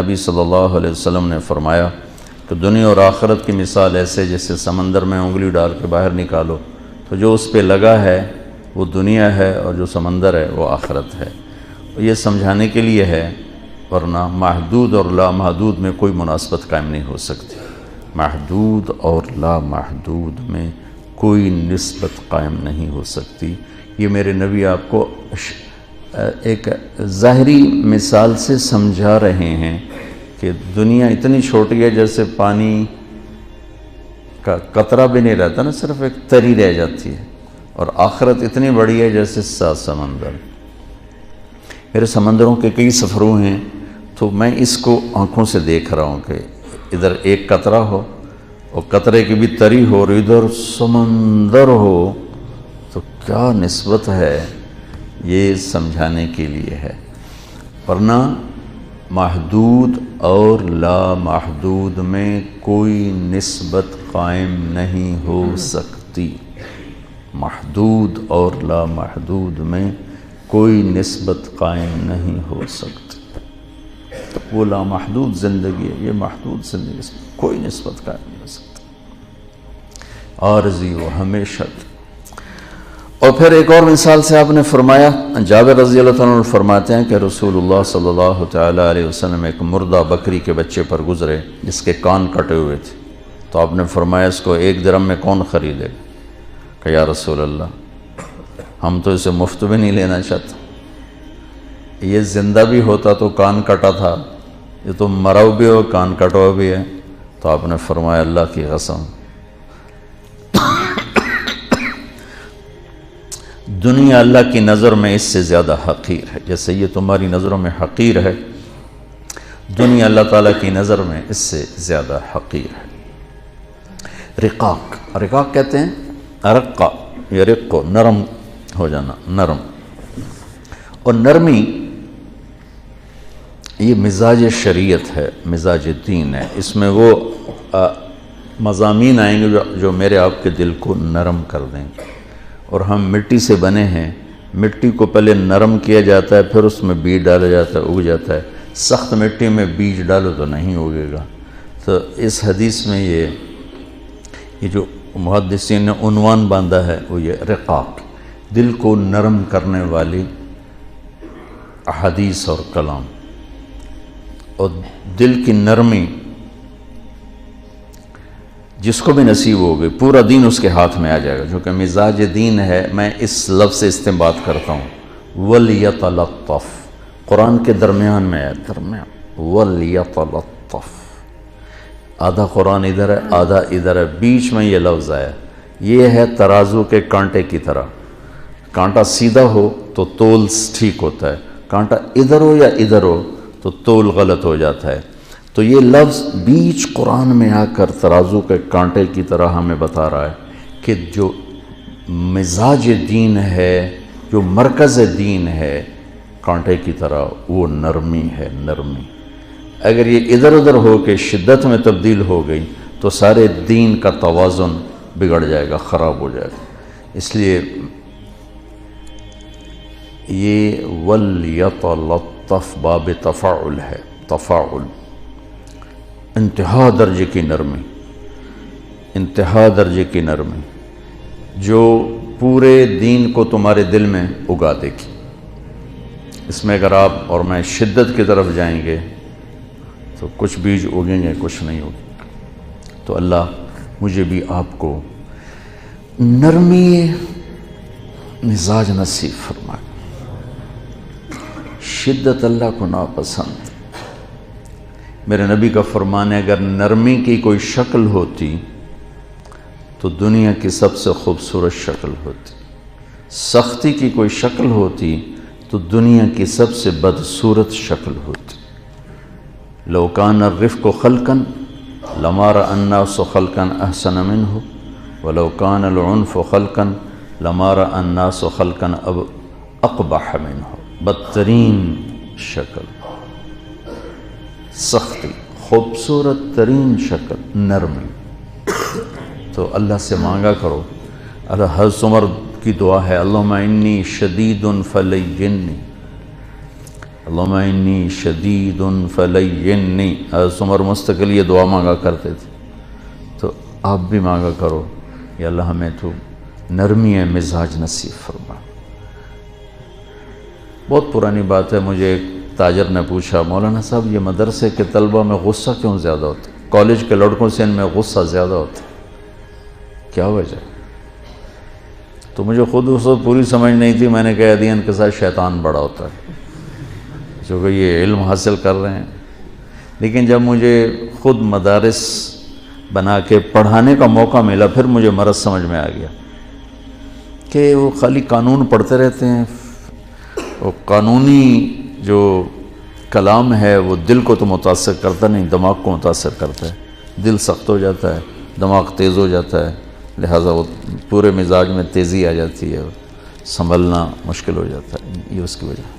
نبی صلی اللہ علیہ وسلم نے فرمایا کہ دنیا اور آخرت کی مثال ایسے جیسے سمندر میں انگلی ڈال کے باہر نکالو تو جو اس پہ لگا ہے وہ دنیا ہے اور جو سمندر ہے وہ آخرت ہے. یہ سمجھانے کے لیے ہے، ورنہ محدود اور لامحدود میں کوئی مناسبت قائم نہیں ہو سکتی. محدود اور لامحدود میں کوئی نسبت قائم نہیں ہو سکتی. یہ میرے نبی آپ کو ایک ظاہری مثال سے سمجھا رہے ہیں کہ دنیا اتنی چھوٹی ہے جیسے پانی کا قطرہ بھی نہیں رہتا نا، صرف ایک تری رہ جاتی ہے، اور آخرت اتنی بڑی ہے جیسے 7 سمندر. میرے سمندروں کے کئی سفروں ہیں تو میں اس کو آنکھوں سے دیکھ رہا ہوں کہ ادھر ایک قطرہ ہو اور قطرے کی بھی تری ہو اور ادھر سمندر ہو، تو کیا نسبت ہے، یہ سمجھانے کے لیے ہے. ورنہ محدود اور لامحدود میں کوئی نسبت قائم نہیں ہو سکتی. محدود اور لامحدود میں کوئی نسبت قائم نہیں ہو سکتی. وہ لامحدود زندگی ہے، یہ محدود زندگی، اس میں کوئی نسبت قائم نہیں ہو سکتی، عارضی و ہمیشہ. اور پھر ایک اور مثال سے آپ نے فرمایا، جابر رضی اللہ عنہ فرماتے ہیں کہ رسول اللہ صلی اللہ تعالیٰ علیہ وسلم ایک مردہ بکری کے بچے پر گزرے جس کے کان کٹے ہوئے تھے، تو آپ نے فرمایا اس کو 1 درہم میں کون خریدے گا؟ کہ یا رسول اللہ ہم تو اسے مفت بھی نہیں لینا چاہتے، یہ زندہ بھی ہوتا تو کان کٹا تھا، یہ تو مرا بھی ہو کان کٹوا بھی ہے. تو آپ نے فرمایا اللہ کی قسم دنیا اللہ کی نظر میں اس سے زیادہ حقیر ہے. جیسے یہ تمہاری نظروں میں حقیر ہے، دنیا اللہ تعالیٰ کی نظر میں اس سے زیادہ حقیر ہے. رقاق کہتے ہیں ارقا یرقو، نرم ہو جانا، نرم. اور نرمی یہ مزاج شریعت ہے، مزاج دین ہے. اس میں وہ مضامین آئیں گے جو میرے آپ کے دل کو نرم کر دیں گے. اور ہم مٹی سے بنے ہیں، مٹی کو پہلے نرم کیا جاتا ہے، پھر اس میں بیج ڈالا جاتا ہے، اگ جاتا ہے. سخت مٹی میں بیج ڈالو تو نہیں اگے گا. تو اس حدیث میں یہ جو محدثین نے عنوان باندھا ہے وہ یہ رقاق، دل کو نرم کرنے والی احادیث اور کلام. اور دل کی نرمی جس کو بھی نصیب ہو گئی پورا دین اس کے ہاتھ میں آ جائے گا، جو کہ مزاج دین ہے. میں اس لفظ سے استنباط کرتا ہوں وَلْيَتَلَطَّفْ، قرآن کے درمیان میں ہے، وَلْيَتَلَطَّفْ. آدھا قرآن ادھر ہے آدھا ادھر ہے، بیچ میں یہ لفظ آیا. یہ ہے ترازو کے کانٹے کی طرح، کانٹا سیدھا ہو تو تول ٹھیک ہوتا ہے، کانٹا ادھر ہو یا ادھر ہو تو تول غلط ہو جاتا ہے. تو یہ لفظ بیچ قرآن میں آ کر ترازو کے کانٹے کی طرح ہمیں بتا رہا ہے کہ جو مزاج دین ہے، جو مرکز دین ہے، کانٹے کی طرح وہ نرمی ہے، نرمی. اگر یہ ادھر ادھر ہو کے شدت میں تبدیل ہو گئی تو سارے دین کا توازن بگڑ جائے گا، خراب ہو جائے گا. اس لیے یہ وَلْيَطَلَطَّفْ باب تفاعل ہے، تفاعل، انتہا درجے کی نرمی، انتہا درجے کی نرمی جو پورے دین کو تمہارے دل میں اگا دے گی. اس میں اگر آپ اور میں شدت کی طرف جائیں گے تو کچھ بیج اگیں گے، کچھ نہیں اگیں گے. تو اللہ مجھے بھی آپ کو نرمی مزاج نصیب فرمائے. شدت اللہ کو ناپسند. میرے نبی کا فرمان ہے اگر نرمی کی کوئی شکل ہوتی تو دنیا کی سب سے خوبصورت شکل ہوتی، سختی کی کوئی شکل ہوتی تو دنیا کی سب سے بدصورت شکل ہوتی. لو کان الرفق خلقا لما رأى الناس خلقا احسن منه ولو كان العنف خلقا لما رأى الناس خلقا اقبح منه. بدترین شکل سختی، خوبصورت ترین شکل نرمی. تو اللہ سے مانگا کرو. اللہ حضرت عمر کی دعا ہے اللہم انی شدید فلیجنی، اللہم انی شدید فلینی، حضرت عمر مستقل یہ دعا مانگا کرتے تھے، تو آپ بھی مانگا کرو یا اللہ ہمیں تو نرمی مزاج نصیب فرما۔ بہت پرانی بات ہے، مجھے ایک تاجر نے پوچھا مولانا صاحب یہ مدرسے کے طلبہ میں غصہ کیوں زیادہ ہوتا ہے، کالج کے لڑکوں سے ان میں غصہ زیادہ ہوتا ہے، کیا وجہ؟ تو مجھے خود اس وقت پوری سمجھ نہیں تھی، میں نے کہا ادین کے ساتھ شیطان بڑا ہوتا ہے، جو کہ یہ علم حاصل کر رہے ہیں۔ لیکن جب مجھے خود مدارس بنا کے پڑھانے کا موقع ملا، پھر مجھے مرض سمجھ میں آ گیا کہ وہ خالی قانون پڑھتے رہتے ہیں، وہ قانونی جو کلام ہے وہ دل کو تو متاثر کرتا نہیں، دماغ کو متاثر کرتا ہے، دل سخت ہو جاتا ہے، دماغ تیز ہو جاتا ہے، لہٰذا وہ پورے مزاج میں تیزی آ جاتی ہے، سنبھلنا مشکل ہو جاتا ہے، یہ اس کی وجہ۔